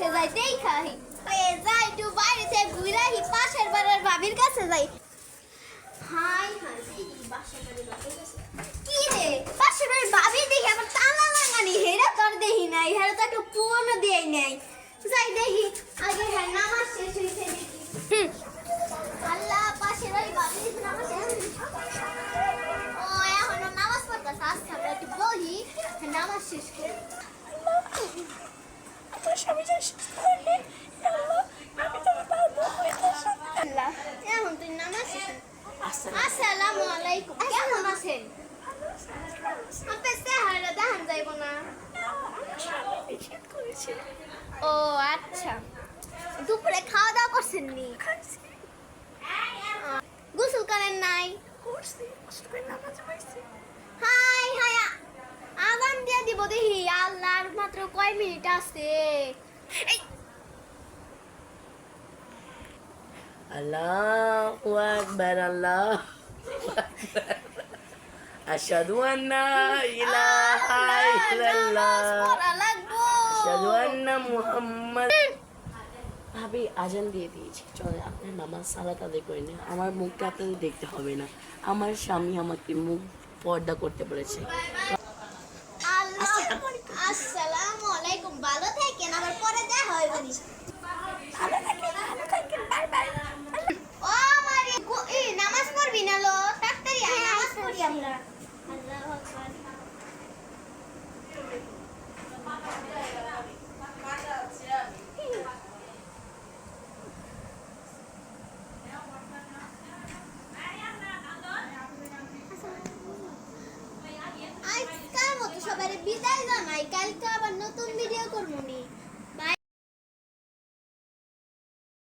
কাছে যাই দেখাই যাই একটু বাইরে থেকে ঘুরে আসি পাশের বাড়ির ভাবির কাছে যাই হাই হাই বাসার বাড়ির ভাবির কাছে কি রে পাশের বাড়ির ভাবি দেখি আবার তালা লাগানি হেরা তোর দেখি নাই হেরা তো একটু পুরনো দিয়াই নাই যাই দেখি আগে হ্যাঁ নামাজ শেষ হয়েছে দেখি আল্লাহ পাশের বাড়ির ভাবি নামাজ ও এখনো নামাজ পড়তেছে আচ্ছা আমরা একটু বলি নামাজ শেষ করে আমার স্বামী যা শেষ করলে আল্লাহ আমি তো পারবো আল্লাহ এখন তুই নামাজ শেষ আসসালামু আলাইকুম কেমন আছেন আপনি চেহারা দেখান যাইব না ও আচ্ছা দুপুরে খাওয়া দাওয়া করছেন নি গোসল করেন নাই হাই হাই আগান দিয়ে দিব দেখি আল্লাহর মাত্র কয় মিনিট আছে আল্লাহু আকবার আল্লাহু আকবার আশহাদু আন্না ইলাহা ইল্লাল্লাহ আশহাদু আন্না মুহাম্মাদ ভাবি আজান দিয়ে দিয়েছি চলে আপনার নামাজ সালাত আদায় করে নিন আমার মুখটা আপনাদের দেখতে হবে না আমার স্বামী আমাকে মুখ পর্দা করতে বলেছে আসসালামু